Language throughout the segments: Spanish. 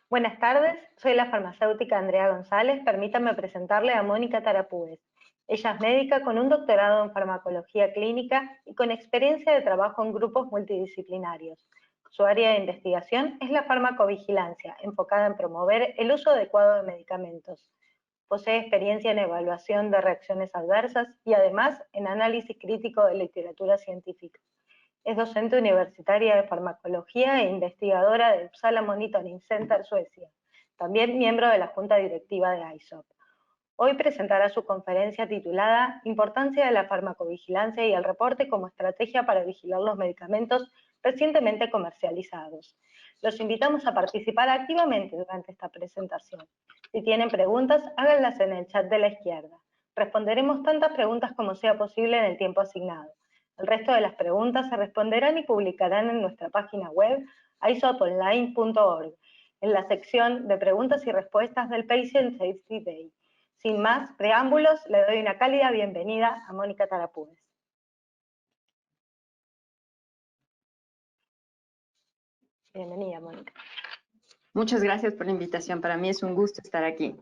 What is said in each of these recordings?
Buenas tardes, soy la farmacéutica Andrea González. Permítame presentarle a Mónica Tarapúes. Ella es médica con un doctorado en farmacología clínica y con experiencia de trabajo en grupos multidisciplinarios. Su área de investigación es la farmacovigilancia, enfocada en promover el uso adecuado de medicamentos. Posee experiencia en evaluación de reacciones adversas y además en análisis crítico de literatura científica. Es docente universitaria de farmacología e investigadora del Uppsala Monitoring Center, Suecia. También miembro de la junta directiva de ISOP. Hoy presentará su conferencia titulada Importancia de la farmacovigilancia y el reporte como estrategia para vigilar los medicamentos recientemente comercializados. Los invitamos a participar activamente durante esta presentación. Si tienen preguntas, háganlas en el chat de la izquierda. Responderemos tantas preguntas como sea posible en el tiempo asignado. El resto de las preguntas se responderán y publicarán en nuestra página web isoponline.org, en la sección de preguntas y respuestas del Patient Safety Day. Sin más preámbulos, le doy una cálida bienvenida a Mónica Tarapúes. Bienvenida, Mónica. Muchas gracias por la invitación. Para mí es un gusto estar aquí.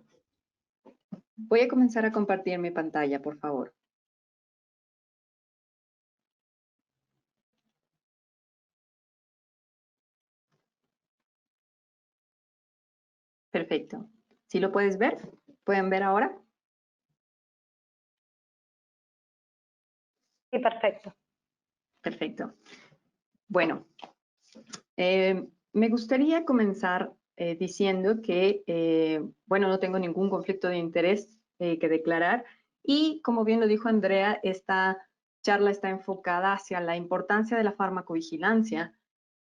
Voy a comenzar a compartir mi pantalla, por favor. Perfecto. ¿Sí lo puedes ver? ¿Pueden ver ahora? Sí, perfecto. Perfecto. Bueno, me gustaría comenzar diciendo que, bueno, no tengo ningún conflicto de interés que declarar y, como bien lo dijo Andrea, esta charla está enfocada hacia la importancia de la farmacovigilancia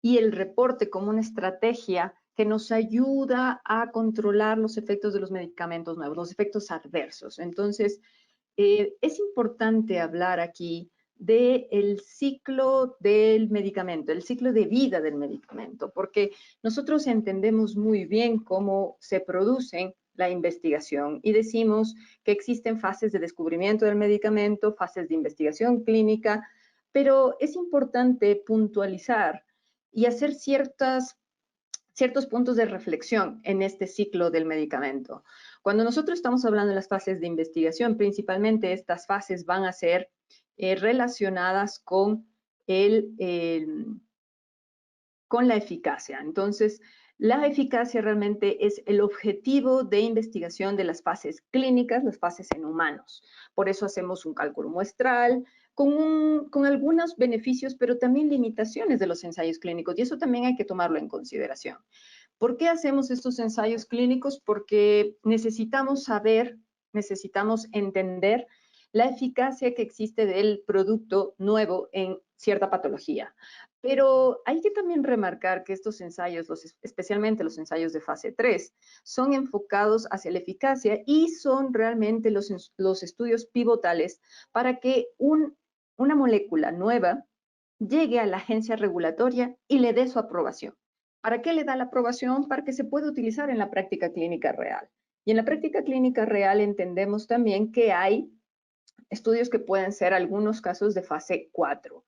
y el reporte como una estrategia que nos ayuda a controlar los efectos de los medicamentos nuevos, los efectos adversos. Entonces, es importante hablar aquí del ciclo del medicamento, el ciclo de vida del medicamento, porque nosotros entendemos muy bien cómo se produce la investigación y decimos que existen fases de descubrimiento del medicamento, fases de investigación clínica, pero es importante puntualizar y hacer ciertos puntos de reflexión en este ciclo del medicamento. Cuando nosotros estamos hablando de las fases de investigación, principalmente estas fases van a ser relacionadas con la eficacia. Entonces, la eficacia realmente es el objetivo de investigación de las fases clínicas, las fases en humanos. Por eso hacemos un cálculo muestral con algunos beneficios, pero también limitaciones de los ensayos clínicos, y eso también hay que tomarlo en consideración. ¿Por qué hacemos estos ensayos clínicos? Porque necesitamos saber, necesitamos entender la eficacia que existe del producto nuevo en cierta patología. Pero hay que también remarcar que estos ensayos, especialmente los ensayos de fase 3, son enfocados hacia la eficacia y son realmente los estudios pivotales para que una molécula nueva llegue a la agencia regulatoria y le dé su aprobación. ¿Para qué le da la aprobación? Para que se pueda utilizar en la práctica clínica real. Y en la práctica clínica real entendemos también que hay estudios que pueden ser algunos casos de fase 4.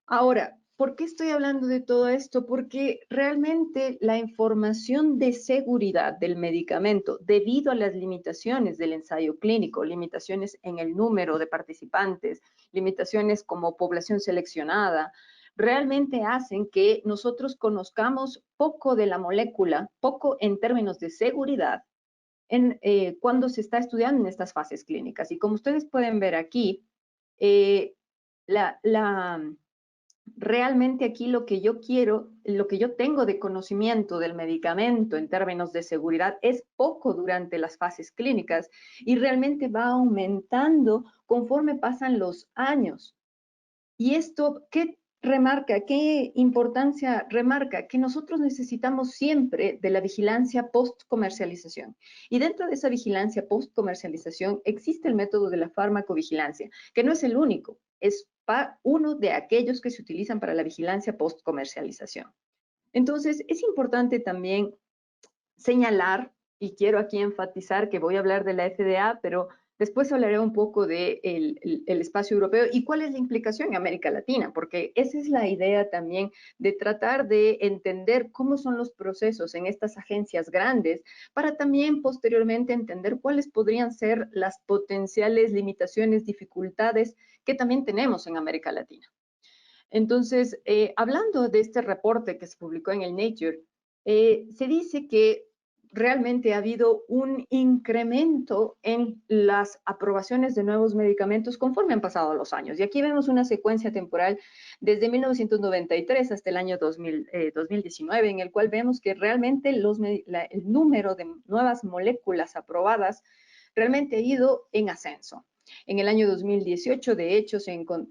Ahora, ¿por qué estoy hablando de todo esto? Porque realmente la información de seguridad del medicamento, debido a las limitaciones del ensayo clínico, limitaciones en el número de participantes, limitaciones como población seleccionada, realmente hacen que nosotros conozcamos poco de la molécula, poco en términos de seguridad, cuando se está estudiando en estas fases clínicas. Y como ustedes pueden ver aquí, realmente aquí lo que yo quiero, lo que yo tengo de conocimiento del medicamento en términos de seguridad es poco durante las fases clínicas y realmente va aumentando conforme pasan los años. Y esto, ¿qué remarca? ¿Qué importancia remarca? Que nosotros necesitamos siempre de la vigilancia post-comercialización. Y dentro de esa vigilancia post-comercialización existe el método de la farmacovigilancia, que no es el único, es uno de aquellos que se utilizan para la vigilancia post-comercialización. Entonces, es importante también señalar, y quiero aquí enfatizar que voy a hablar de la FDA, pero Después hablaré un poco del el espacio europeo y cuál es la implicación en América Latina, porque esa es la idea también de tratar de entender cómo son los procesos en estas agencias grandes, para también posteriormente entender cuáles podrían ser las potenciales limitaciones, dificultades que también tenemos en América Latina. Entonces, hablando de este reporte que se publicó en el Nature, se dice que realmente ha habido un incremento en las aprobaciones de nuevos medicamentos conforme han pasado los años. Y aquí vemos una secuencia temporal desde 1993 hasta el año 2019, en el cual vemos que realmente el número de nuevas moléculas aprobadas realmente ha ido en ascenso. En el año 2018, de hecho,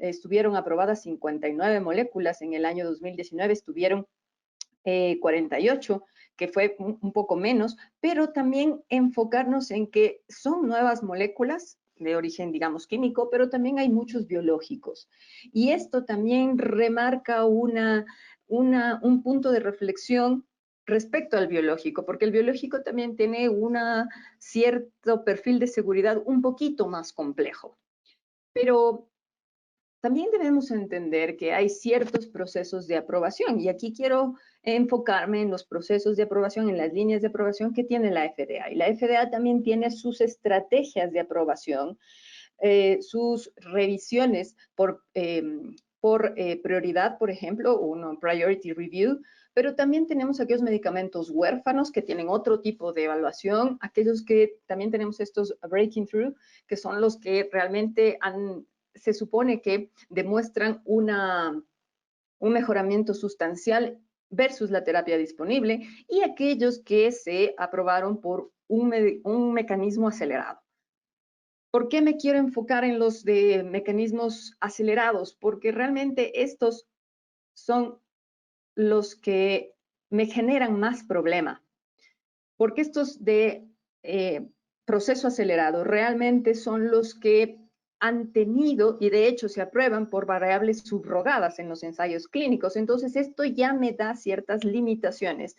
estuvieron aprobadas 59 moléculas, en el año 2019 estuvieron 48, que fue un poco menos, pero también enfocarnos en que son nuevas moléculas de origen, digamos, químico, pero también hay muchos biológicos. Y esto también remarca un punto de reflexión respecto al biológico, porque el biológico también tiene un cierto perfil de seguridad un poquito más complejo. Pero también debemos entender que hay ciertos procesos de aprobación, y aquí quiero enfocarme en los procesos de aprobación, en las líneas de aprobación que tiene la FDA. Y la FDA también tiene sus estrategias de aprobación, sus revisiones por prioridad, por ejemplo, un priority review, pero también tenemos aquellos medicamentos huérfanos que tienen otro tipo de evaluación, aquellos que también tenemos estos breaking through, que son los que realmente se supone que demuestran un mejoramiento sustancial versus la terapia disponible, y aquellos que se aprobaron por un mecanismo acelerado. ¿Por qué me quiero enfocar en los de mecanismos acelerados? Porque realmente estos son los que me generan más problema. Porque estos de proceso acelerado realmente son los que han tenido, y de hecho se aprueban por variables subrogadas en los ensayos clínicos. Entonces esto ya me da ciertas limitaciones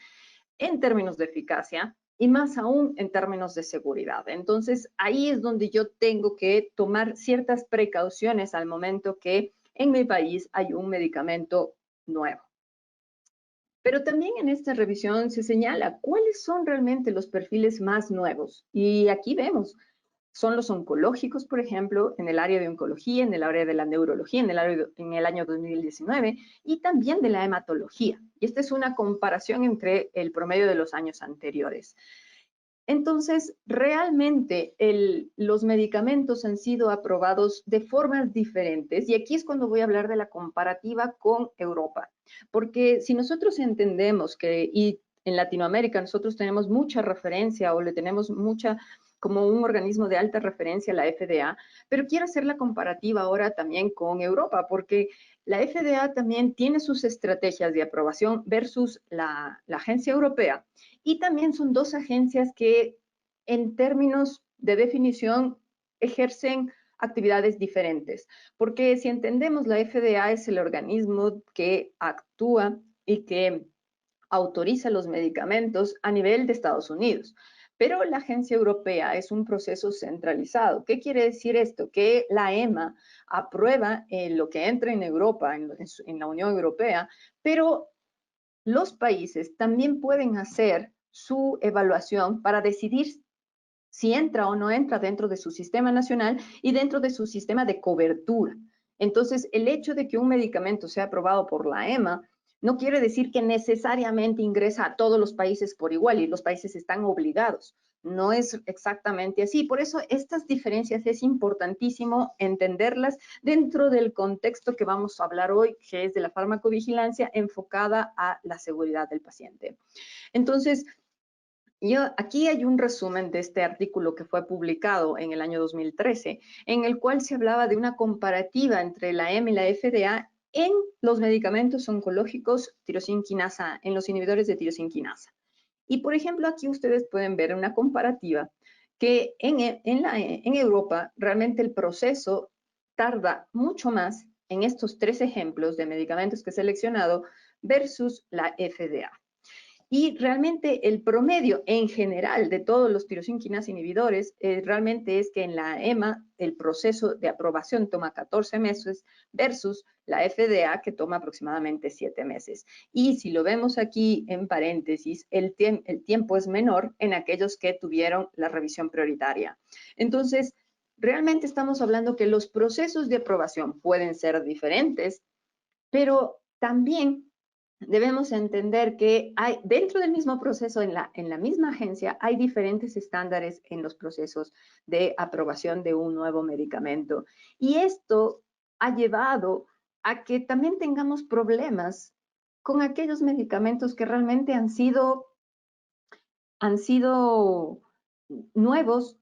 en términos de eficacia y más aún en términos de seguridad. Entonces ahí es donde yo tengo que tomar ciertas precauciones al momento que en mi país hay un medicamento nuevo. Pero también en esta revisión se señala cuáles son realmente los perfiles más nuevos. Y aquí vemos, son los oncológicos, por ejemplo, en el área de oncología, en el área de la neurología, en el año 2019, y también de la hematología. Y esta es una comparación entre el promedio de los años anteriores. Entonces, realmente los medicamentos han sido aprobados de formas diferentes, y aquí es cuando voy a hablar de la comparativa con Europa, porque si nosotros entendemos que y en Latinoamérica nosotros tenemos mucha referencia o le tenemos mucha como un organismo de alta referencia, la FDA, pero quiero hacer la comparativa ahora también con Europa, porque la FDA también tiene sus estrategias de aprobación versus la agencia europea, y también son dos agencias que en términos de definición ejercen actividades diferentes, porque si entendemos, la FDA es el organismo que actúa y que autoriza los medicamentos a nivel de Estados Unidos. Pero la agencia europea es un proceso centralizado. ¿Qué quiere decir esto? Que la EMA aprueba lo que entra en Europa, en la Unión Europea, pero los países también pueden hacer su evaluación para decidir si entra o no entra dentro de su sistema nacional y dentro de su sistema de cobertura. Entonces, el hecho de que un medicamento sea aprobado por la EMA no quiere decir que necesariamente ingresa a todos los países por igual y los países están obligados. No es exactamente así. Por eso estas diferencias es importantísimo entenderlas dentro del contexto que vamos a hablar hoy, que es de la farmacovigilancia enfocada a la seguridad del paciente. Entonces, aquí hay un resumen de este artículo que fue publicado en el año 2013, en el cual se hablaba de una comparativa entre la EMA y la FDA en los medicamentos oncológicos tirosina quinasa, en los inhibidores de tirosina quinasa. Y por ejemplo, aquí ustedes pueden ver una comparativa que en Europa realmente el proceso tarda mucho más en estos tres ejemplos de medicamentos que he seleccionado versus la FDA. Y realmente el promedio en general de todos los tirosina quinasa inhibidores realmente es que en la EMA el proceso de aprobación toma 14 meses versus la FDA que toma aproximadamente 7 meses. Y si lo vemos aquí en paréntesis, el tiempo es menor en aquellos que tuvieron la revisión prioritaria. Entonces, realmente estamos hablando que los procesos de aprobación pueden ser diferentes, pero también debemos entender que hay, dentro del mismo proceso, en la misma agencia, hay diferentes estándares en los procesos de aprobación de un nuevo medicamento. Y esto ha llevado a que también tengamos problemas con aquellos medicamentos que realmente han sido nuevos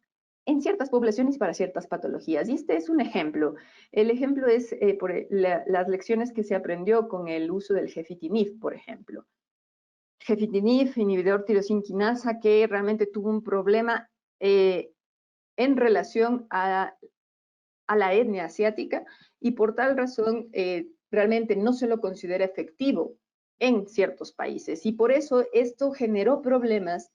en ciertas poblaciones y para ciertas patologías. Y este es un ejemplo. El ejemplo es las lecciones que se aprendió con el uso del gefitinib, por ejemplo. Gefitinib, inhibidor tirosina quinasa, que realmente tuvo un problema en relación a la etnia asiática y por tal razón realmente no se lo considera efectivo en ciertos países. Y por eso esto generó problemas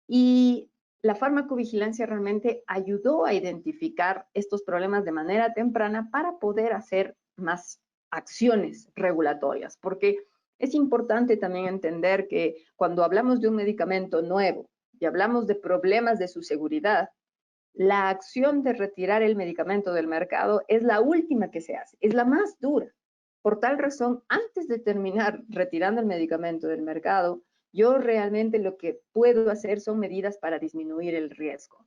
y la farmacovigilancia realmente ayudó a identificar estos problemas de manera temprana para poder hacer más acciones regulatorias, porque es importante también entender que cuando hablamos de un medicamento nuevo y hablamos de problemas de su seguridad, la acción de retirar el medicamento del mercado es la última que se hace, es la más dura. Por tal razón, antes de terminar retirando el medicamento del mercado, yo realmente lo que puedo hacer son medidas para disminuir el riesgo.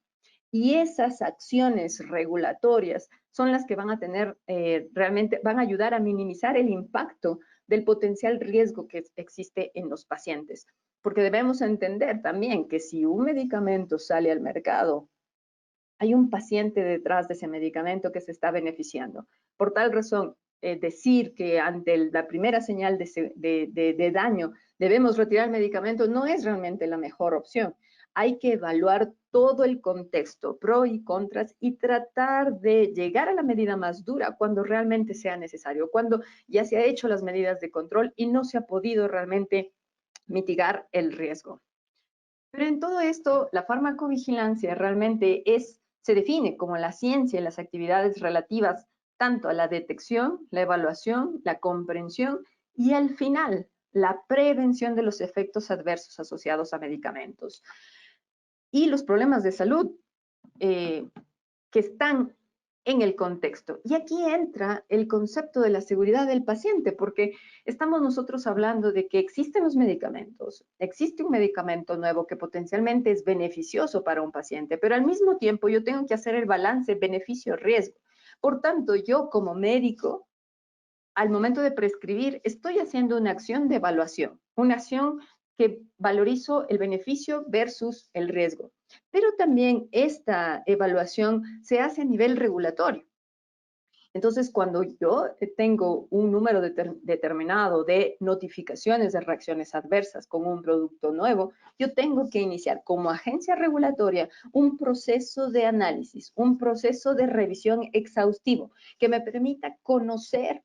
Y esas acciones regulatorias son las que van a tener, realmente van a ayudar a minimizar el impacto del potencial riesgo que existe en los pacientes. Porque debemos entender también que si un medicamento sale al mercado, hay un paciente detrás de ese medicamento que se está beneficiando. Por tal razón, decir que ante la primera señal de daño debemos retirar el medicamento no es realmente la mejor opción. Hay que evaluar todo el contexto, pros y contras, y tratar de llegar a la medida más dura cuando realmente sea necesario, cuando ya se ha hecho las medidas de control y no se ha podido realmente mitigar el riesgo. Pero en todo esto, la farmacovigilancia realmente se define como la ciencia y las actividades relativas tanto a la detección, la evaluación, la comprensión y al final, la prevención de los efectos adversos asociados a medicamentos. Y los problemas de salud que están en el contexto. Y aquí entra el concepto de la seguridad del paciente, porque estamos nosotros hablando de que existen los medicamentos, existe un medicamento nuevo que potencialmente es beneficioso para un paciente, pero al mismo tiempo yo tengo que hacer el balance beneficio-riesgo. Por tanto, yo como médico, al momento de prescribir, estoy haciendo una acción de evaluación, una acción que valorizo el beneficio versus el riesgo. Pero también esta evaluación se hace a nivel regulatorio. Entonces, cuando yo tengo un número determinado de notificaciones de reacciones adversas con un producto nuevo, yo tengo que iniciar como agencia regulatoria un proceso de análisis, un proceso de revisión exhaustivo que me permita conocer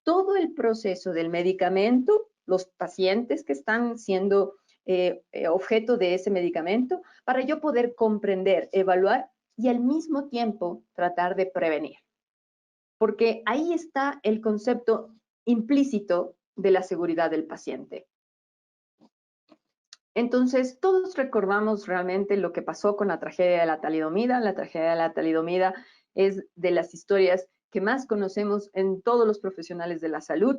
todo el proceso del medicamento, los pacientes que están siendo objeto de ese medicamento, para yo poder comprender, evaluar y al mismo tiempo tratar de prevenir. Porque ahí está el concepto implícito de la seguridad del paciente. Entonces, todos recordamos realmente lo que pasó con la tragedia de la talidomida. La tragedia de la talidomida es de las historias que más conocemos en todos los profesionales de la salud.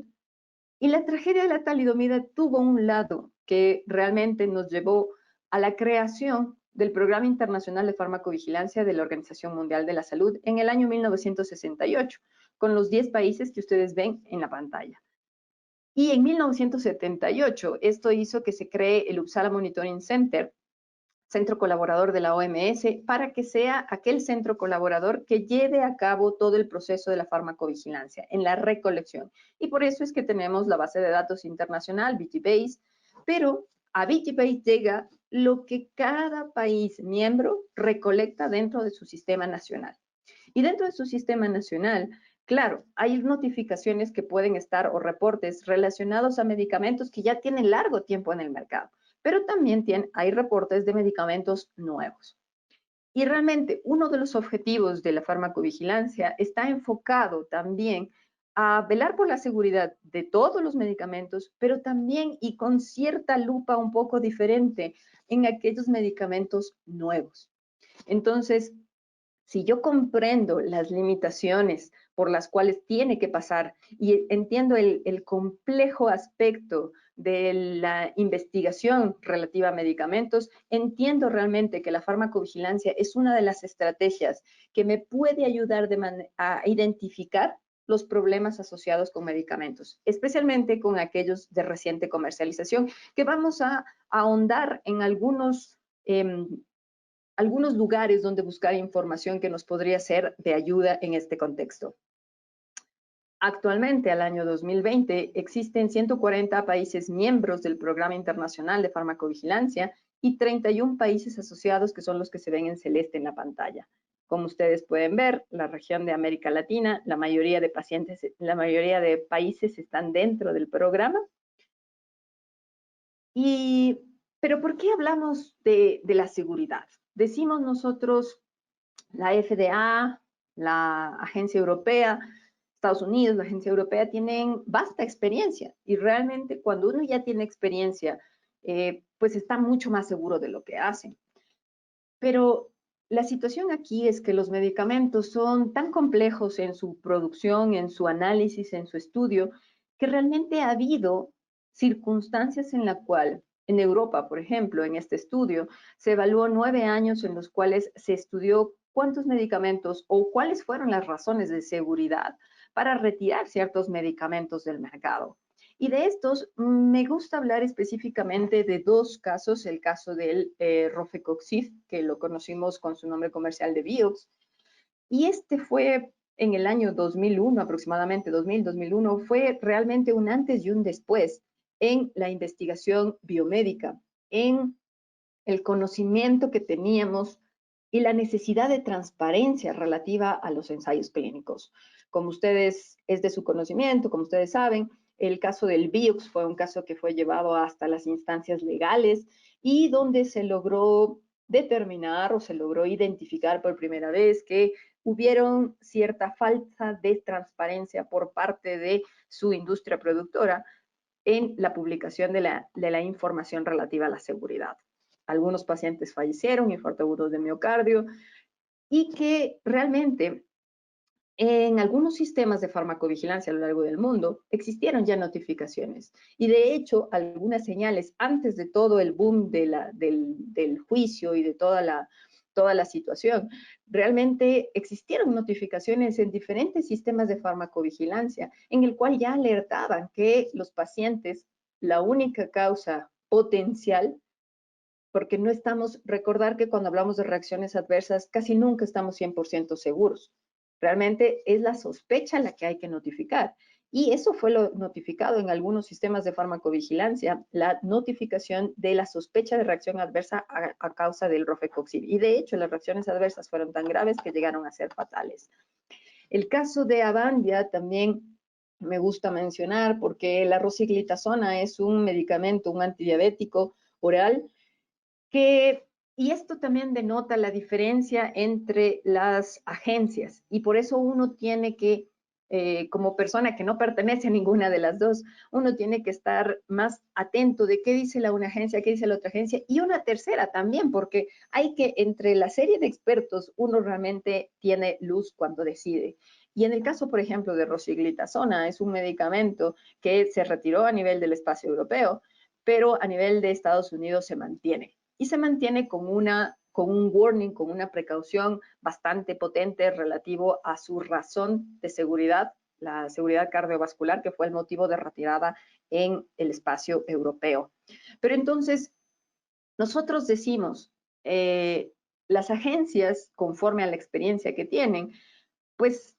Y la tragedia de la talidomida tuvo un lado que realmente nos llevó a la creación del Programa Internacional de Farmacovigilancia de la Organización Mundial de la Salud en el año 1968, con los 10 países que ustedes ven en la pantalla. Y en 1978, esto hizo que se cree el Uppsala Monitoring Center, centro colaborador de la OMS, para que sea aquel centro colaborador que lleve a cabo todo el proceso de la farmacovigilancia en la recolección. Y por eso es que tenemos la base de datos internacional, BGBase, pero a BGBase llega lo que cada país miembro recolecta dentro de su sistema nacional. Y dentro de su sistema nacional, claro, hay notificaciones que pueden estar o reportes relacionados a medicamentos que ya tienen largo tiempo en el mercado. pero también hay reportes de medicamentos nuevos. Y realmente uno de los objetivos de la farmacovigilancia está enfocado también a velar por la seguridad de todos los medicamentos, pero también y con cierta lupa un poco diferente en aquellos medicamentos nuevos. Entonces, si yo comprendo las limitaciones por las cuales tiene que pasar y entiendo el complejo aspecto de la investigación relativa a medicamentos, entiendo realmente que la farmacovigilancia es una de las estrategias que me puede ayudar a identificar los problemas asociados con medicamentos, especialmente con aquellos de reciente comercialización, que vamos a ahondar en algunos lugares donde buscar información que nos podría ser de ayuda en este contexto. Actualmente, al año 2020, existen 140 países miembros del Programa Internacional de Farmacovigilancia y 31 países asociados, que son los que se ven en celeste en la pantalla. Como ustedes pueden ver, la región de América Latina, la mayoría de países están dentro del programa. Pero ¿por qué hablamos de la seguridad? Decimos nosotros, la FDA, la Agencia Europea, Estados Unidos, la Agencia Europea, tienen vasta experiencia y realmente cuando uno ya tiene experiencia, pues está mucho más seguro de lo que hacen. Pero la situación aquí es que los medicamentos son tan complejos en su producción, en su análisis, en su estudio, que realmente ha habido circunstancias en la cual, en Europa, por ejemplo, en este estudio, se evaluó 9 años en los cuales se estudió cuántos medicamentos o cuáles fueron las razones de seguridad para retirar ciertos medicamentos del mercado. Y de estos me gusta hablar específicamente de dos casos, el caso del Rofecoxib, que lo conocimos con su nombre comercial de Vioxx, y este fue en el año 2001, aproximadamente 2001, fue realmente un antes y un después en la investigación biomédica, en el conocimiento que teníamos y la necesidad de transparencia relativa a los ensayos clínicos. Como ustedes, es de su conocimiento, como ustedes saben, el caso del Vioxx fue un caso que fue llevado hasta las instancias legales y donde se logró determinar o se logró identificar por primera vez que hubieron cierta falta de transparencia por parte de su industria productora en la publicación de la información relativa a la seguridad. Algunos pacientes fallecieron, infarto agudo de miocardio, y que realmente en algunos sistemas de farmacovigilancia a lo largo del mundo existieron ya notificaciones. Y de hecho, algunas señales antes de todo el boom del juicio y de toda la situación, realmente existieron notificaciones en diferentes sistemas de farmacovigilancia en el cual ya alertaban que los pacientes, la única causa potencial, porque no recordar que cuando hablamos de reacciones adversas, casi nunca estamos 100% seguros. Realmente es la sospecha la que hay que notificar. Y eso fue lo notificado en algunos sistemas de farmacovigilancia, la notificación de la sospecha de reacción adversa a causa del Rofecoxib. Y de hecho, las reacciones adversas fueron tan graves que llegaron a ser fatales. El caso de Avandia también me gusta mencionar porque la rosiglitazona es un medicamento, un antidiabético oral, y esto también denota la diferencia entre las agencias y por eso uno tiene que, como persona que no pertenece a ninguna de las dos, uno tiene que estar más atento de qué dice una agencia, qué dice la otra agencia y una tercera también, porque hay que, entre la serie de expertos, uno realmente tiene luz cuando decide. Y en el caso, por ejemplo, de rosiglitazona, es un medicamento que se retiró a nivel del espacio europeo, pero a nivel de Estados Unidos se mantiene. Y se mantiene con un warning, con una precaución bastante potente relativo a su razón de seguridad, la seguridad cardiovascular, que fue el motivo de retirada en el espacio europeo. Pero entonces, nosotros decimos, las agencias, conforme a la experiencia que tienen, pues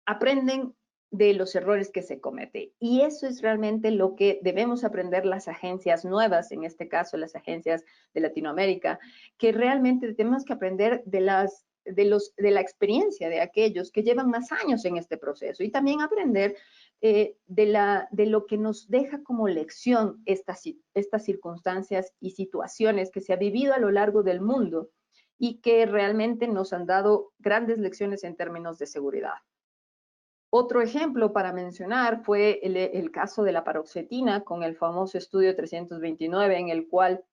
aprenden de los errores que se cometen. Y eso es realmente lo que debemos aprender las agencias nuevas, en este caso las agencias de Latinoamérica, que realmente tenemos que aprender de la experiencia de aquellos que llevan más años en este proceso y también aprender de lo que nos deja como lección estas circunstancias y situaciones que se ha vivido a lo largo del mundo y que realmente nos han dado grandes lecciones en términos de seguridad. Otro ejemplo para mencionar fue el caso de la paroxetina con el famoso estudio 329, en el cual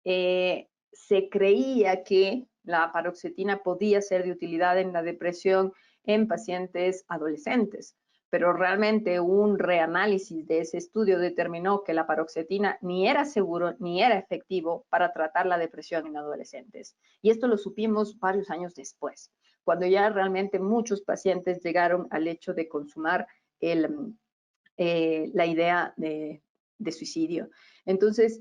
se creía que la paroxetina podía ser de utilidad en la depresión en pacientes adolescentes, pero realmente un reanálisis de ese estudio determinó que la paroxetina ni era seguro ni era efectivo para tratar la depresión en adolescentes. Y esto lo supimos varios años después, cuando ya realmente muchos pacientes llegaron al hecho de consumar la idea de suicidio. Entonces,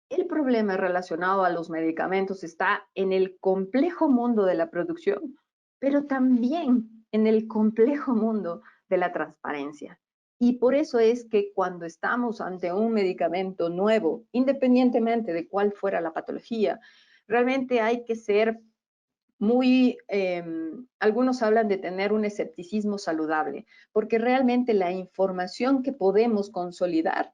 el problema relacionado a los medicamentos está en el complejo mundo de la producción, pero también en el complejo mundo de la transparencia. Y por eso es que cuando estamos ante un medicamento nuevo, independientemente de cuál fuera la patología, realmente hay que ser algunos hablan de tener un escepticismo saludable, porque realmente la información que podemos consolidar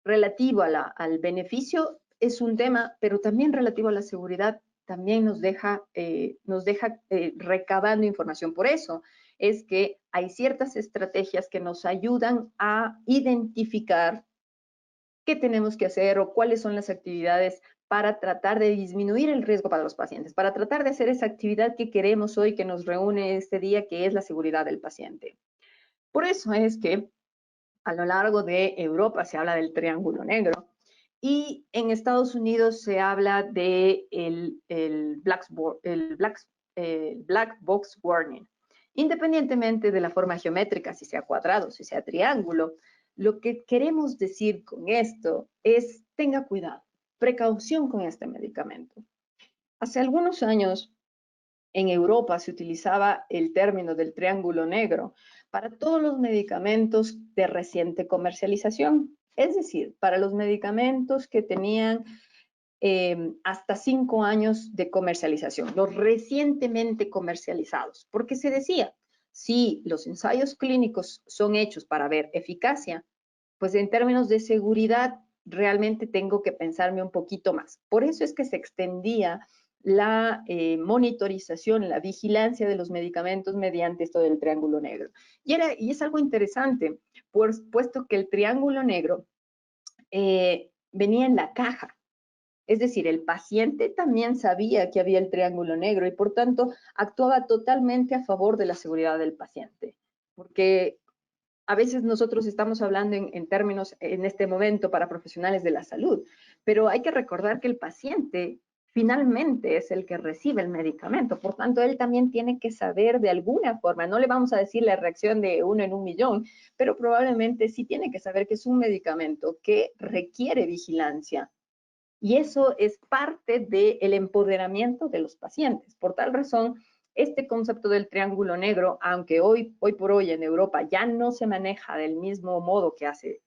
relativo al beneficio es un tema, pero también relativo a la seguridad también nos deja recabando información. Por eso es que hay ciertas estrategias que nos ayudan a identificar qué tenemos que hacer o cuáles son las actividades para tratar de disminuir el riesgo para los pacientes, para tratar de hacer esa actividad que queremos hoy, que nos reúne este día, que es la seguridad del paciente. Por eso es que a lo largo de Europa se habla del triángulo negro y en Estados Unidos se habla de el black box warning. Independientemente de la forma geométrica, si sea cuadrado, si sea triángulo, lo que queremos decir con esto es tenga cuidado, precaución con este medicamento. Hace algunos años en Europa se utilizaba el término del triángulo negro para todos los medicamentos de reciente comercialización, es decir, para los medicamentos que tenían hasta 5 años de comercialización, los recientemente comercializados, porque se decía, si los ensayos clínicos son hechos para ver eficacia, pues en términos de seguridad realmente tengo que pensarme un poquito más. Por eso es que se extendía la monitorización, la vigilancia de los medicamentos mediante esto del triángulo negro. Y es algo interesante, puesto que el triángulo negro venía en la caja. Es decir, el paciente también sabía que había el triángulo negro y por tanto actuaba totalmente a favor de la seguridad del paciente. Porque a veces nosotros estamos hablando en términos en este momento para profesionales de la salud, pero hay que recordar que el paciente finalmente es el que recibe el medicamento. Por tanto, él también tiene que saber de alguna forma, no le vamos a decir la reacción de 1 en 1.000.000, pero probablemente sí tiene que saber que es un medicamento que requiere vigilancia. Y eso es parte del empoderamiento de los pacientes. Por tal razón, este concepto del triángulo negro, aunque hoy por hoy en Europa ya no se maneja del mismo modo que hace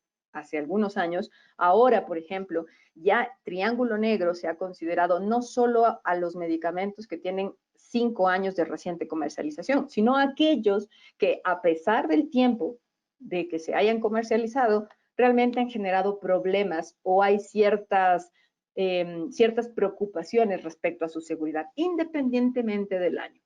algunos años, ahora, por ejemplo, ya triángulo negro se ha considerado no solo a los medicamentos que tienen 5 años de reciente comercialización, sino a aquellos que a pesar del tiempo de que se hayan comercializado, realmente han generado problemas o hay ciertas preocupaciones respecto a su seguridad, independientemente del año.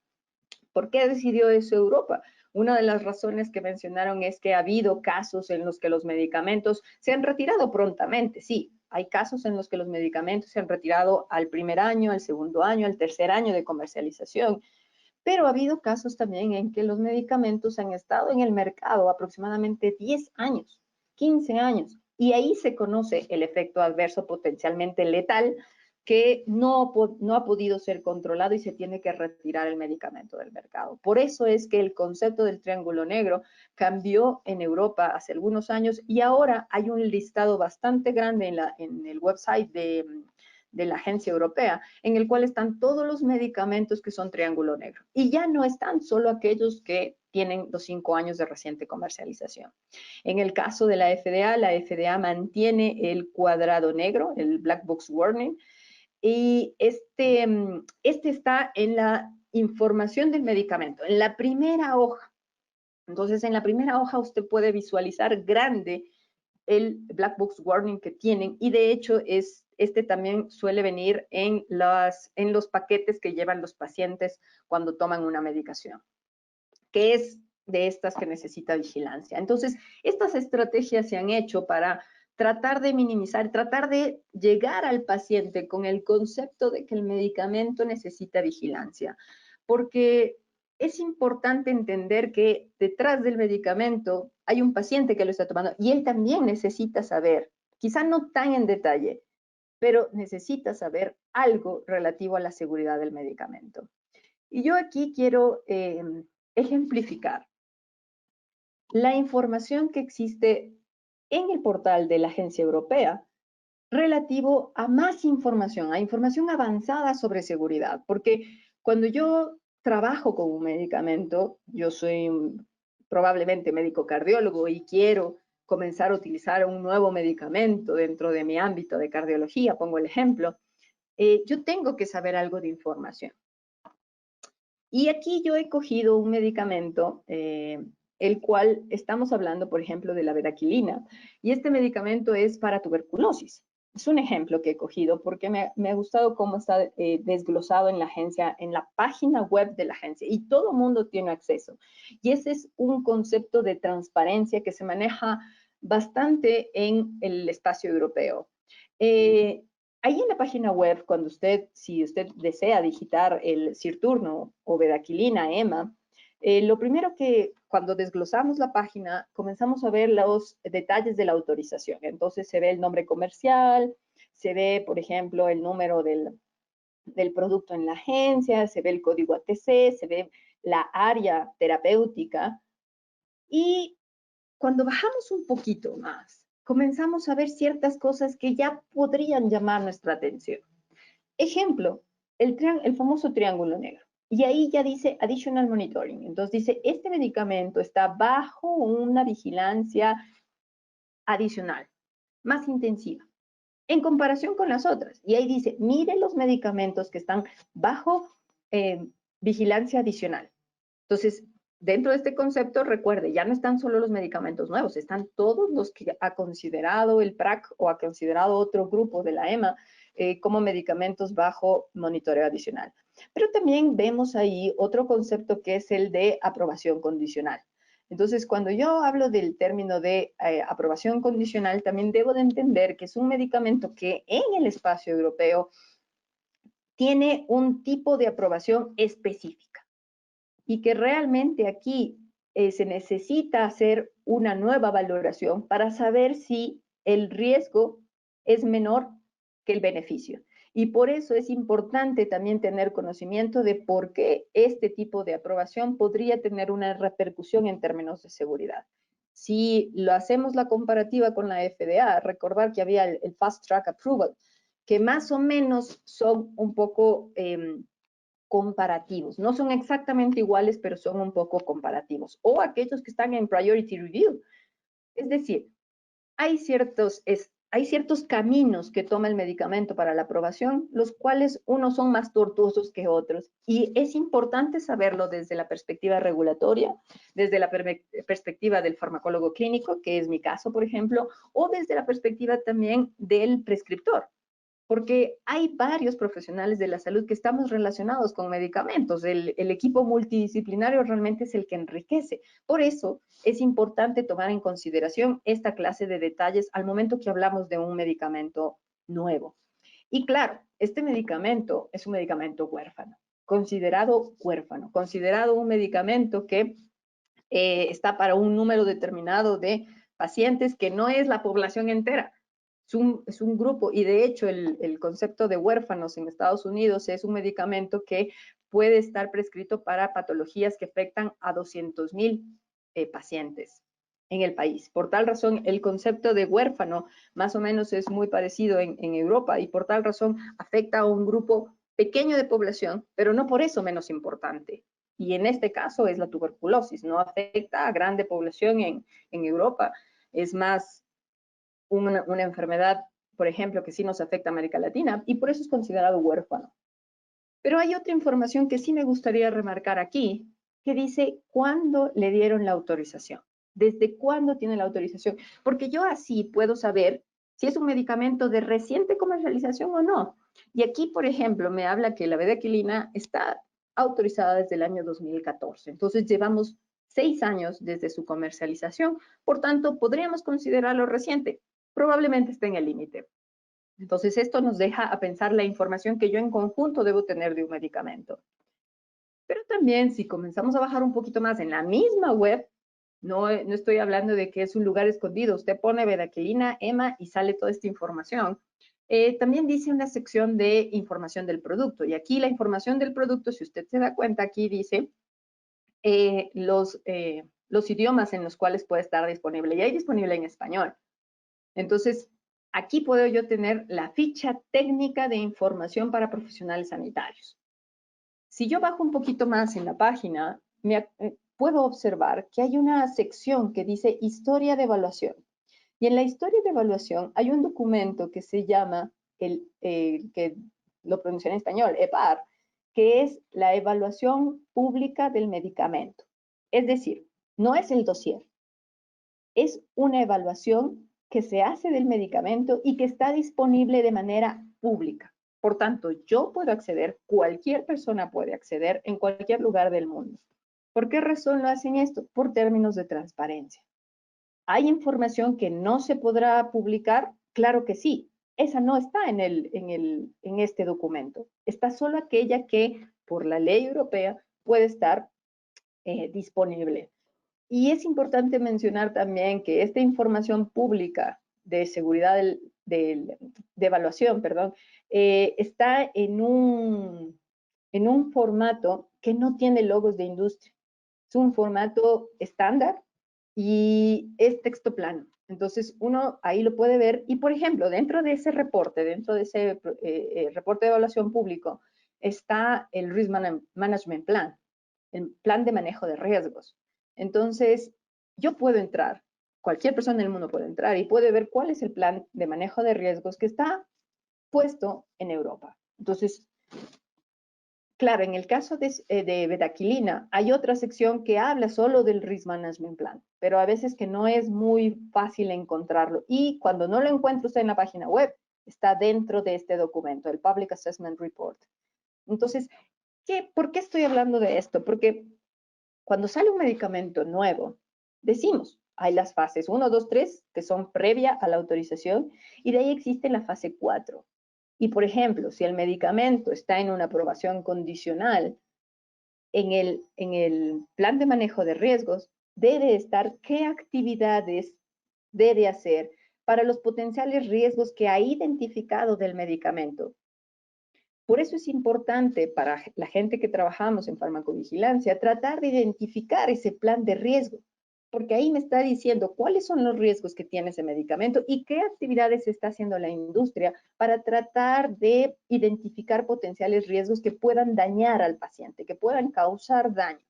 ¿Por qué decidió eso Europa? Una de las razones que mencionaron es que ha habido casos en los que los medicamentos se han retirado prontamente. Sí, hay casos en los que los medicamentos se han retirado al primer año, al segundo año, al tercer año de comercialización. Pero ha habido casos también en que los medicamentos han estado en el mercado aproximadamente 10 años, 15 años, y ahí se conoce el efecto adverso potencialmente letal que no ha podido ser controlado y se tiene que retirar el medicamento del mercado. Por eso es que el concepto del triángulo negro cambió en Europa hace algunos años y ahora hay un listado bastante grande en el website de la agencia europea, en el cual están todos los medicamentos que son triángulo negro. Y ya no están solo aquellos que tienen los 5 años de reciente comercialización. En el caso de la FDA mantiene el cuadrado negro, el Black Box Warning, y este está en la información del medicamento, en la primera hoja. Entonces, en la primera hoja usted puede visualizar grande el black box warning que tienen, y de hecho este también suele venir en los paquetes que llevan los pacientes cuando toman una medicación, que es de estas que necesita vigilancia. Entonces, estas estrategias se han hecho para tratar de minimizar, tratar de llegar al paciente con el concepto de que el medicamento necesita vigilancia, porque es importante entender que detrás del medicamento hay un paciente que lo está tomando y él también necesita saber, quizá no tan en detalle, pero necesita saber algo relativo a la seguridad del medicamento. Y yo aquí quiero ejemplificar la información que existe en el portal de la Agencia Europea relativo a más información, a información avanzada sobre seguridad, porque cuando yo trabajo con un medicamento, yo soy probablemente médico cardiólogo y quiero comenzar a utilizar un nuevo medicamento dentro de mi ámbito de cardiología, pongo el ejemplo, yo tengo que saber algo de información. Y aquí yo he cogido un medicamento, el cual estamos hablando, por ejemplo, de la bedaquilina, y este medicamento es para tuberculosis. Es un ejemplo que he cogido porque me ha gustado cómo está desglosado en la agencia, en la página web de la agencia, y todo el mundo tiene acceso. Y ese es un concepto de transparencia que se maneja bastante en el espacio europeo. Ahí en la página web, si usted desea digitar el Sirturno o bedaquilina, EMA, lo primero que cuando desglosamos la página, comenzamos a ver los detalles de la autorización. Entonces se ve el nombre comercial, se ve, por ejemplo, el número del producto en la agencia, se ve el código ATC, se ve la área terapéutica. Y cuando bajamos un poquito más, comenzamos a ver ciertas cosas que ya podrían llamar nuestra atención. Ejemplo, el famoso triángulo negro. Y ahí ya dice additional monitoring. Entonces dice, este medicamento está bajo una vigilancia adicional, más intensiva, en comparación con las otras. Y ahí dice, mire los medicamentos que están bajo vigilancia adicional. Entonces, dentro de este concepto, recuerde, ya no están solo los medicamentos nuevos, están todos los que ha considerado el PRAC o ha considerado otro grupo de la EMA como medicamentos bajo monitoreo adicional. Pero también vemos ahí otro concepto que es el de aprobación condicional. Entonces, cuando yo hablo del término de aprobación condicional, también debo de entender que es un medicamento que en el espacio europeo tiene un tipo de aprobación específica y que realmente aquí se necesita hacer una nueva valoración para saber si el riesgo es menor que el beneficio. Y por eso es importante también tener conocimiento de por qué este tipo de aprobación podría tener una repercusión en términos de seguridad. Si lo hacemos la comparativa con la FDA, recordar que había el Fast Track Approval, que más o menos son un poco comparativos. No son exactamente iguales, pero son un poco comparativos. O aquellos que están en Priority Review. Es decir, hay ciertos caminos que toma el medicamento para la aprobación, los cuales unos son más tortuosos que otros. Y es importante saberlo desde la perspectiva regulatoria, desde la perspectiva del farmacólogo clínico, que es mi caso, por ejemplo, o desde la perspectiva también del prescriptor. Porque hay varios profesionales de la salud que estamos relacionados con medicamentos. El equipo multidisciplinario realmente es el que enriquece. Por eso es importante tomar en consideración esta clase de detalles al momento que hablamos de un medicamento nuevo. Y claro, este medicamento es un medicamento huérfano, considerado un medicamento que está para un número determinado de pacientes que no es la población entera. Es un grupo, y de hecho el concepto de huérfanos en Estados Unidos es un medicamento que puede estar prescrito para patologías que afectan a 200,000 pacientes en el país. Por tal razón, el concepto de huérfano más o menos es muy parecido en Europa, y por tal razón afecta a un grupo pequeño de población, pero no por eso menos importante. Y en este caso es la tuberculosis, no afecta a grande población en Europa, es más una enfermedad, por ejemplo, que sí nos afecta a América Latina, y por eso es considerado huérfano. Pero hay otra información que sí me gustaría remarcar aquí, que dice cuándo le dieron la autorización, desde cuándo tiene la autorización, porque yo así puedo saber si es un medicamento de reciente comercialización o no. Y aquí, por ejemplo, me habla que la bedaquilina está autorizada desde el año 2014. Entonces, llevamos 6 años desde su comercialización. Por tanto, podríamos considerarlo reciente. Probablemente esté en el límite. Entonces, esto nos deja a pensar la información que yo en conjunto debo tener de un medicamento. Pero también, si comenzamos a bajar un poquito más en la misma web, no estoy hablando de que es un lugar escondido. Usted pone bedaquilina, EMA y sale toda esta información. También dice una sección de información del producto. Y aquí la información del producto, si usted se da cuenta, aquí dice los idiomas en los cuales puede estar disponible. Y hay disponible en español. Entonces, aquí puedo yo tener la ficha técnica de información para profesionales sanitarios. Si yo bajo un poquito más en la página, puedo observar que hay una sección que dice Historia de Evaluación. Y en la historia de evaluación hay un documento que se llama, que lo pronuncié en español, EPAR, que es la evaluación pública del medicamento. Es decir, no es el dossier, es una evaluación que se hace del medicamento y que está disponible de manera pública. Por tanto, yo puedo acceder, cualquier persona puede acceder en cualquier lugar del mundo. ¿Por qué razón lo hacen esto? Por términos de transparencia. ¿Hay información que no se podrá publicar? Claro que sí. Esa no está en este documento. Está solo aquella que, por la ley europea, puede estar disponible. Y es importante mencionar también que esta información pública de seguridad de evaluación, perdón, está en un formato que no tiene logos de industria. Es un formato estándar y es texto plano. Entonces, uno ahí lo puede ver y, por ejemplo, dentro de ese reporte, dentro de ese reporte de evaluación público, está el Risk Management Plan, el plan de manejo de riesgos. Entonces, yo puedo entrar, cualquier persona en el mundo puede entrar y puede ver cuál es el plan de manejo de riesgos que está puesto en Europa. Entonces, claro, en el caso de bedaquilina, hay otra sección que habla solo del Risk Management Plan, pero a veces que no es muy fácil encontrarlo. Y cuando no lo encuentra usted en la página web, está dentro de este documento, el Public Assessment Report. Entonces, ¿por qué estoy hablando de esto? Porque cuando sale un medicamento nuevo, decimos, hay las fases 1, 2, 3, que son previa a la autorización, y de ahí existe la fase 4. Y, por ejemplo, si el medicamento está en una aprobación condicional, en el plan de manejo de riesgos, debe estar qué actividades debe hacer para los potenciales riesgos que ha identificado del medicamento. Por eso es importante para la gente que trabajamos en farmacovigilancia tratar de identificar ese plan de riesgo, porque ahí me está diciendo cuáles son los riesgos que tiene ese medicamento y qué actividades está haciendo la industria para tratar de identificar potenciales riesgos que puedan dañar al paciente, que puedan causar daño.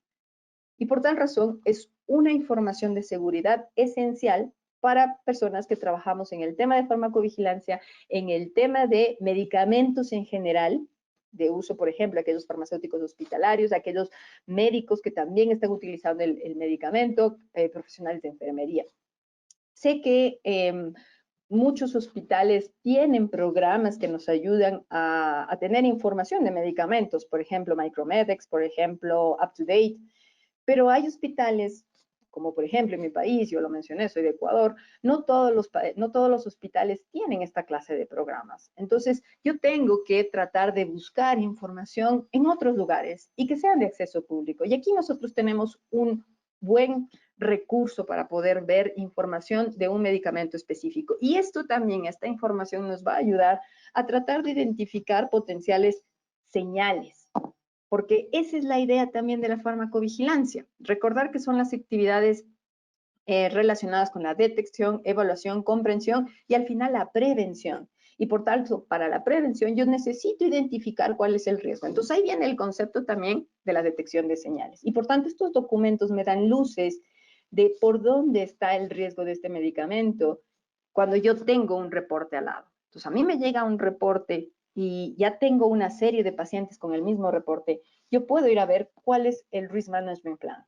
Y por tal razón es una información de seguridad esencial para personas que trabajamos en el tema de farmacovigilancia, en el tema de medicamentos en general, de uso, por ejemplo, aquellos farmacéuticos hospitalarios, aquellos médicos que también están utilizando el medicamento, profesionales de enfermería. Sé que muchos hospitales tienen programas que nos ayudan a tener información de medicamentos, por ejemplo, Micromedex, por ejemplo, UpToDate, pero hay hospitales, como por ejemplo en mi país, yo lo mencioné, soy de Ecuador, no todos los hospitales tienen esta clase de programas. Entonces, yo tengo que tratar de buscar información en otros lugares y que sean de acceso público. Y aquí nosotros tenemos un buen recurso para poder ver información de un medicamento específico. Y esto también, esta información nos va a ayudar a tratar de identificar potenciales señales, porque esa es la idea también de la farmacovigilancia. Recordar que son las actividades relacionadas con la detección, evaluación, comprensión y al final la prevención. Y por tanto, para la prevención yo necesito identificar cuál es el riesgo. Entonces ahí viene el concepto también de la detección de señales. Y por tanto, estos documentos me dan luces de por dónde está el riesgo de este medicamento cuando yo tengo un reporte al lado. Entonces a mí me llega un reporte y ya tengo una serie de pacientes con el mismo reporte, yo puedo ir a ver cuál es el Risk Management Plan,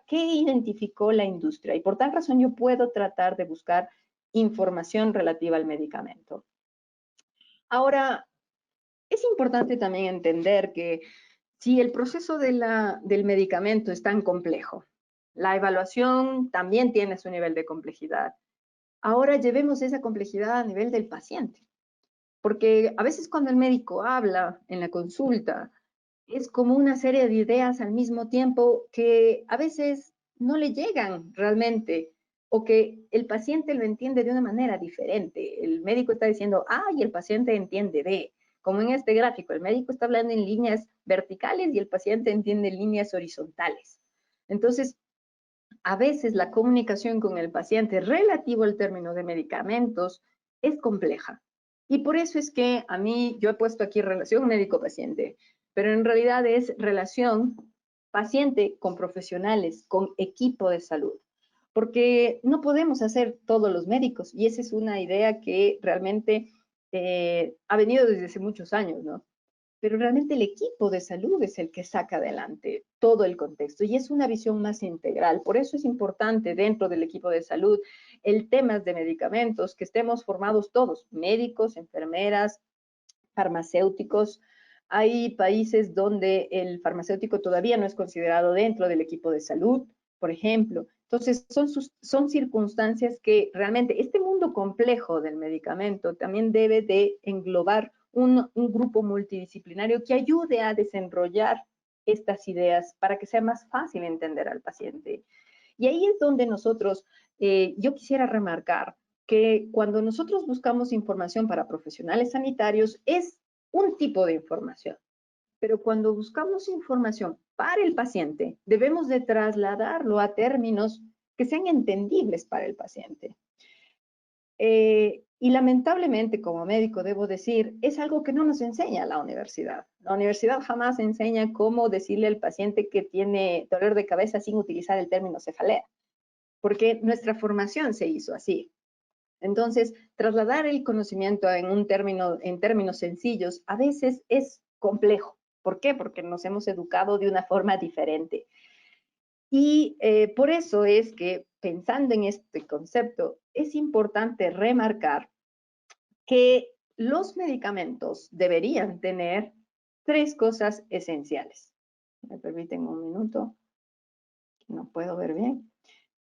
qué identificó la industria, y por tal razón yo puedo tratar de buscar información relativa al medicamento. Ahora, es importante también entender que si el proceso del medicamento es tan complejo, la evaluación también tiene su nivel de complejidad. Ahora llevemos esa complejidad a nivel del paciente, porque a veces cuando el médico habla en la consulta, es como una serie de ideas al mismo tiempo que a veces no le llegan realmente o que el paciente lo entiende de una manera diferente. El médico está diciendo A y el paciente entiende B. Como en este gráfico, el médico está hablando en líneas verticales y el paciente entiende en líneas horizontales. Entonces, a veces la comunicación con el paciente relativo al término de medicamentos es compleja. Y por eso es que a mí, yo he puesto aquí relación médico-paciente, pero en realidad es relación paciente con profesionales, con equipo de salud. Porque no podemos hacer todos los médicos y esa es una idea que realmente ha venido desde hace muchos años, ¿no? Pero realmente el equipo de salud es el que saca adelante todo el contexto y es una visión más integral. Por eso es importante dentro del equipo de salud el tema de medicamentos, que estemos formados todos, médicos, enfermeras, farmacéuticos. Hay países donde el farmacéutico todavía no es considerado dentro del equipo de salud, por ejemplo. Entonces, son circunstancias que realmente este mundo complejo del medicamento también debe de englobar un grupo multidisciplinario que ayude a desarrollar estas ideas para que sea más fácil entender al paciente. Y ahí es donde nosotros, yo quisiera remarcar que cuando nosotros buscamos información para profesionales sanitarios es un tipo de información, pero cuando buscamos información para el paciente, debemos de trasladarlo a términos que sean entendibles para el paciente. Y lamentablemente, como médico, debo decir, es algo que no nos enseña la universidad. La universidad jamás enseña cómo decirle al paciente que tiene dolor de cabeza sin utilizar el término cefalea, porque nuestra formación se hizo así. Entonces, trasladar el conocimiento en términos sencillos a veces es complejo. ¿Por qué? Porque nos hemos educado de una forma diferente. Y por eso es que, pensando en este concepto, es importante remarcar que los medicamentos deberían tener 3 cosas esenciales. ¿Me permiten un minuto? No puedo ver bien.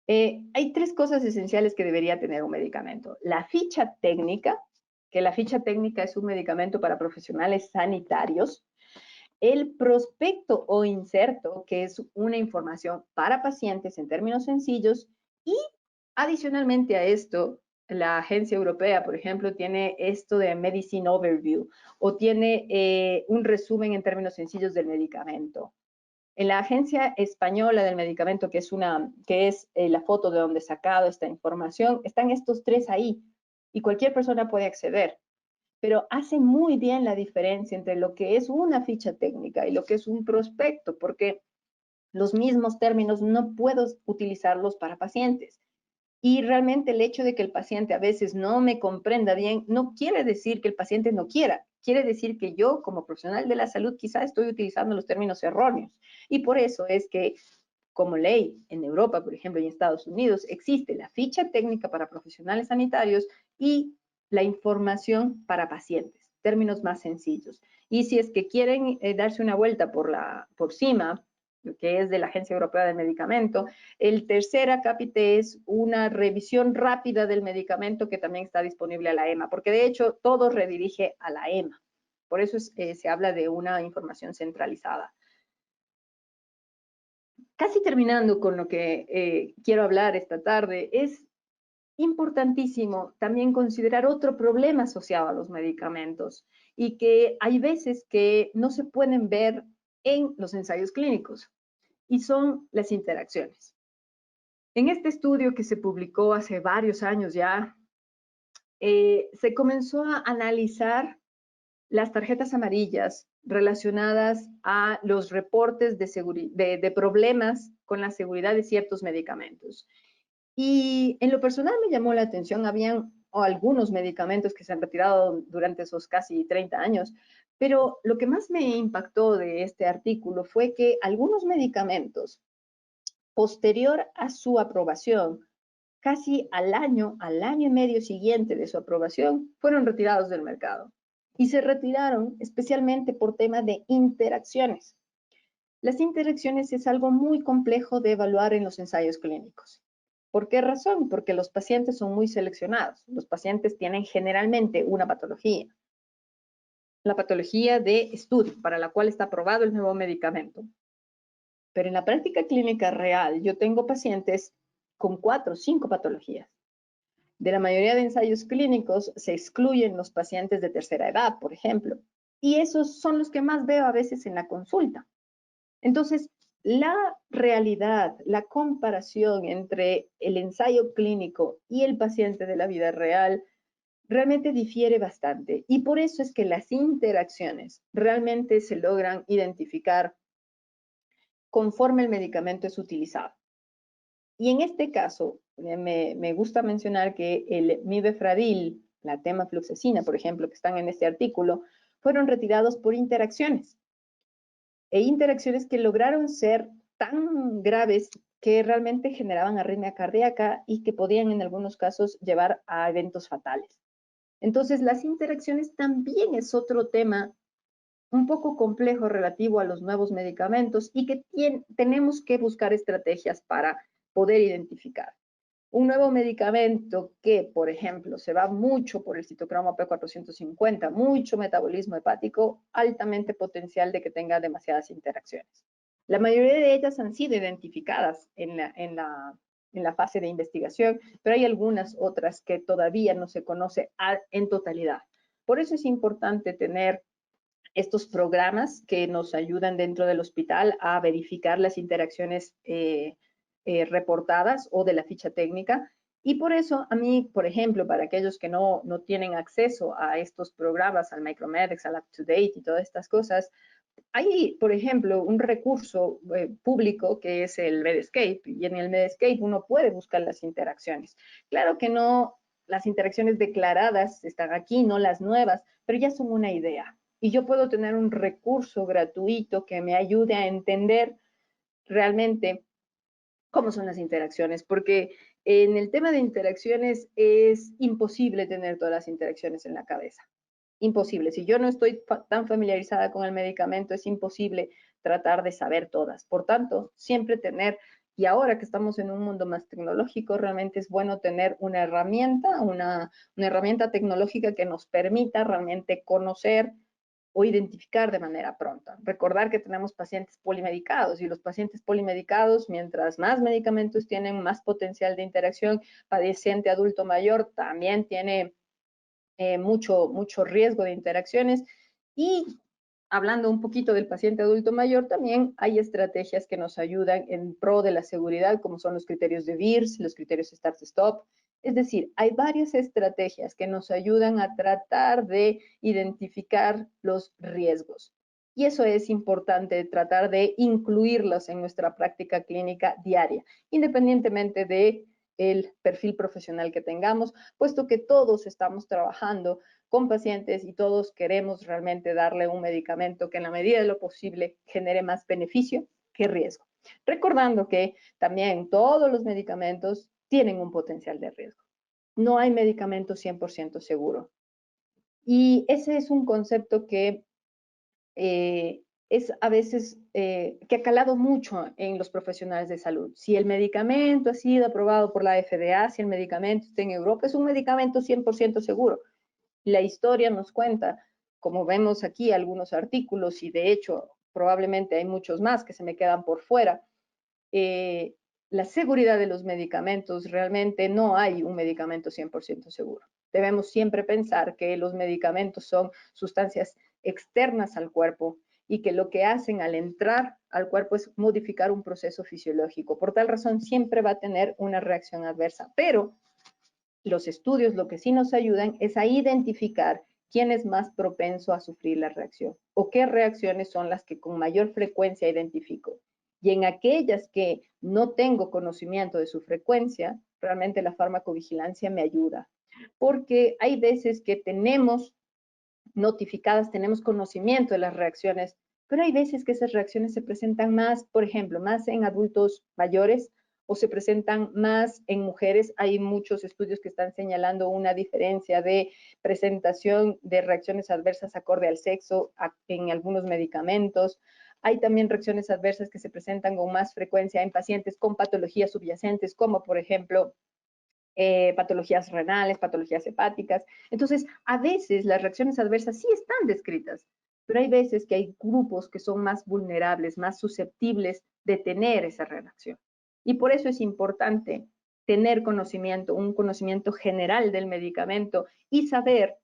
Hay 3 cosas esenciales que debería tener un medicamento. La ficha técnica, que la ficha técnica es un medicamento para profesionales sanitarios. El prospecto o inserto, que es una información para pacientes en términos sencillos. Y adicionalmente a esto, la agencia europea, por ejemplo, tiene esto de Medicine Overview o tiene un resumen en términos sencillos del medicamento. En la Agencia Española del Medicamento, que es la foto de donde he sacado esta información, están estos 3 ahí y cualquier persona puede acceder. Pero hace muy bien la diferencia entre lo que es una ficha técnica y lo que es un prospecto, porque los mismos términos no puedo utilizarlos para pacientes. Y realmente el hecho de que el paciente a veces no me comprenda bien no quiere decir que el paciente no quiera, quiere decir que yo como profesional de la salud quizá estoy utilizando los términos erróneos. Y por eso es que como ley en Europa, por ejemplo, y en Estados Unidos, existe la ficha técnica para profesionales sanitarios y la información para pacientes, términos más sencillos. Y si es que quieren darse una vuelta por CIMA, que es de la Agencia Europea del Medicamento, el tercer acápite es una revisión rápida del medicamento que también está disponible a la EMA, porque de hecho todo redirige a la EMA. Por eso se habla de una información centralizada. Casi terminando con lo que quiero hablar esta tarde, es importantísimo también considerar otro problema asociado a los medicamentos y que hay veces que no se pueden ver en los ensayos clínicos y son las interacciones. En este estudio que se publicó hace varios años ya, se comenzó a analizar las tarjetas amarillas relacionadas a los reportes de problemas con la seguridad de ciertos medicamentos. Y en lo personal me llamó la atención, habían o algunos medicamentos que se han retirado durante esos casi 30 años. Pero lo que más me impactó de este artículo fue que algunos medicamentos, posterior a su aprobación, casi al año y medio siguiente de su aprobación, fueron retirados del mercado. Y se retiraron especialmente por temas de interacciones. Las interacciones es algo muy complejo de evaluar en los ensayos clínicos. ¿Por qué razón? Porque los pacientes son muy seleccionados. Los pacientes tienen generalmente una patología. La patología de estudio para la cual está aprobado el nuevo medicamento. Pero en la práctica clínica real, yo tengo pacientes con 4 o 5 patologías. De la mayoría de ensayos clínicos se excluyen los pacientes de tercera edad, por ejemplo. Y esos son los que más veo a veces en la consulta. Entonces, la realidad, la comparación entre el ensayo clínico y el paciente de la vida real realmente difiere bastante. Y por eso es que las interacciones realmente se logran identificar conforme el medicamento es utilizado. Y en este caso, me gusta mencionar que el mivefradil, la temafluxacina, por ejemplo, que están en este artículo, fueron retirados por interacciones. E interacciones que lograron ser tan graves que realmente generaban arritmia cardíaca y que podían en algunos casos llevar a eventos fatales. Entonces, las interacciones también es otro tema un poco complejo relativo a los nuevos medicamentos y que tenemos que buscar estrategias para poder identificar. Un nuevo medicamento que, por ejemplo, se va mucho por el citocromo P450, mucho metabolismo hepático, altamente potencial de que tenga demasiadas interacciones. La mayoría de ellas han sido identificadas en la fase de investigación, pero hay algunas otras que todavía no se conoce en totalidad. Por eso es importante tener estos programas que nos ayudan dentro del hospital a verificar las interacciones reportadas o de la ficha técnica. Y por eso a mí, por ejemplo, para aquellos que no tienen acceso a estos programas, al Micromedex, al UpToDate y todas estas cosas, hay, por ejemplo, un recurso público que es el Medscape, y en el Medscape uno puede buscar las interacciones. Claro que no, las interacciones declaradas están aquí, no las nuevas, pero ya son una idea. Y yo puedo tener un recurso gratuito que me ayude a entender realmente cómo son las interacciones, porque en el tema de interacciones es imposible tener todas las interacciones en la cabeza. Imposible. Si yo no estoy tan familiarizada con el medicamento, es imposible tratar de saber todas. Por tanto, siempre tener, y ahora que estamos en un mundo más tecnológico, realmente es bueno tener una herramienta tecnológica que nos permita realmente conocer o identificar de manera pronta. Recordar que tenemos pacientes polimedicados y los pacientes polimedicados, mientras más medicamentos tienen, más potencial de interacción. Paciente adulto mayor también tiene mucho riesgo de interacciones. Y hablando un poquito del paciente adulto mayor, también hay estrategias que nos ayudan en pro de la seguridad, como son los criterios de VIRS, los criterios Start-Stop. Es decir, hay varias estrategias que nos ayudan a tratar de identificar los riesgos. Y eso es importante, tratar de incluirlos en nuestra práctica clínica diaria, independientemente de el perfil profesional que tengamos, puesto que todos estamos trabajando con pacientes y todos queremos realmente darle un medicamento que en la medida de lo posible genere más beneficio que riesgo. Recordando que también todos los medicamentos tienen un potencial de riesgo. No hay medicamento 100% seguro. Y ese es un concepto que es a veces que ha calado mucho en los profesionales de salud. Si el medicamento ha sido aprobado por la FDA, si el medicamento está en Europa, es un medicamento 100% seguro. La historia nos cuenta, como vemos aquí, algunos artículos y de hecho probablemente hay muchos más que se me quedan por fuera. La seguridad de los medicamentos, realmente no hay un medicamento 100% seguro. Debemos siempre pensar que los medicamentos son sustancias externas al cuerpo y que lo que hacen al entrar al cuerpo es modificar un proceso fisiológico. Por tal razón, siempre va a tener una reacción adversa. Pero los estudios lo que sí nos ayudan es a identificar quién es más propenso a sufrir la reacción o qué reacciones son las que con mayor frecuencia identifico. Y en aquellas que no tengo conocimiento de su frecuencia, realmente la farmacovigilancia me ayuda. porque hay veces que tenemos notificadas, tenemos conocimiento de las reacciones, pero hay veces que esas reacciones se presentan más, por ejemplo, más en adultos mayores o se presentan más en mujeres. Hay muchos estudios que están señalando una diferencia de presentación de reacciones adversas acorde al sexo en algunos medicamentos. Hay también reacciones adversas que se presentan con más frecuencia en pacientes con patologías subyacentes, como por ejemplo patologías renales, patologías hepáticas. Entonces, a veces las reacciones adversas sí están descritas, pero hay veces que hay grupos que son más vulnerables, más susceptibles de tener esa reacción. Y por eso es importante tener conocimiento, un conocimiento general del medicamento y saber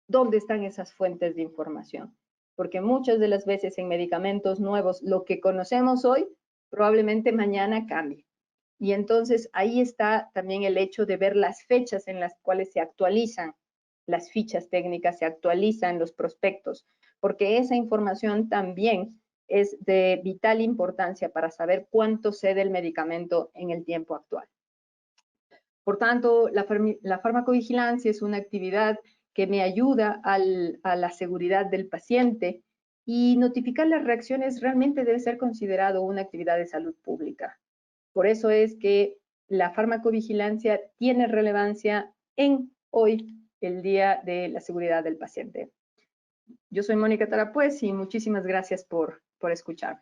dónde están esas fuentes de información. Porque muchas de las veces en medicamentos nuevos, lo que conocemos hoy probablemente mañana cambie. Y entonces ahí está también el hecho de ver las fechas en las cuales se actualizan las fichas técnicas, se actualizan los prospectos, porque esa información también es de vital importancia para saber cuánto cede el medicamento en el tiempo actual. Por tanto, la farmacovigilancia es una actividad que me ayuda a la seguridad del paciente y notificar las reacciones realmente debe ser considerado una actividad de salud pública. Por eso es que la farmacovigilancia tiene relevancia en hoy, el Día de la Seguridad del Paciente. Yo soy Mónica Tarapuez y muchísimas gracias por escucharme.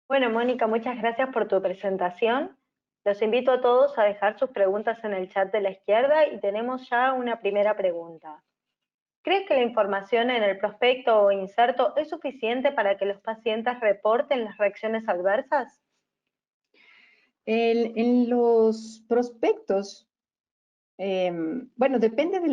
Bueno, Mónica, muchas gracias por tu presentación. Los invito a todos a dejar sus preguntas en el chat de la izquierda y tenemos ya una primera pregunta. ¿Crees que la información en el prospecto o inserto es suficiente para que los pacientes reporten las reacciones adversas? En los prospectos, bueno, depende de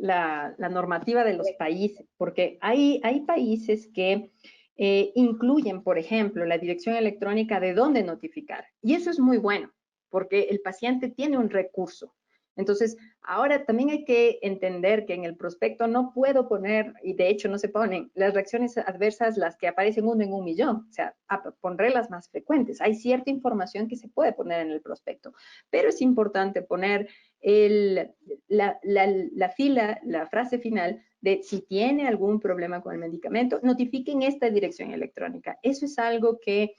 la normativa de los países, porque hay países que incluyen, por ejemplo, la dirección electrónica de dónde notificar. Y eso es muy bueno, porque el paciente tiene un recurso. Entonces, ahora también hay que entender que en el prospecto no puedo poner, y de hecho no se ponen, las reacciones adversas, las que aparecen 1 en 1.000.000. O sea, pondré las más frecuentes. Hay cierta información que se puede poner en el prospecto, pero es importante poner la frase final de si tiene algún problema con el medicamento, notifiquen esta dirección electrónica. Eso es algo que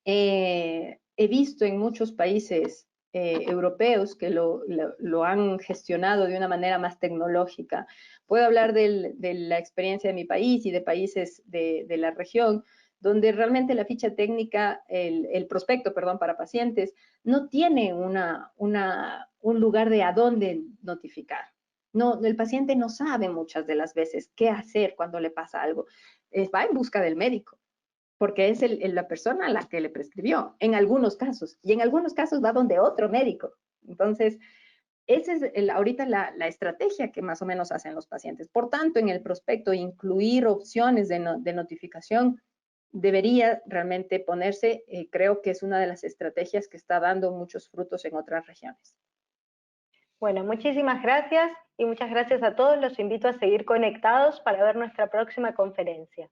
he visto en muchos países europeos que lo han gestionado de una manera más tecnológica. Puedo hablar de la experiencia de mi país y de países de la región, donde realmente la ficha técnica, el prospecto, perdón, para pacientes, no tiene un lugar de a dónde notificar. No, el paciente no sabe muchas de las veces qué hacer cuando le pasa algo. Va en busca del médico, porque es la persona a la que le prescribió, en algunos casos, y en algunos casos va donde otro médico. Entonces, esa es ahorita la estrategia que más o menos hacen los pacientes. Por tanto, en el prospecto, incluir opciones de notificación debería realmente ponerse, creo que es una de las estrategias que está dando muchos frutos en otras regiones. Bueno, muchísimas gracias y muchas gracias a todos. Los invito a seguir conectados para ver nuestra próxima conferencia.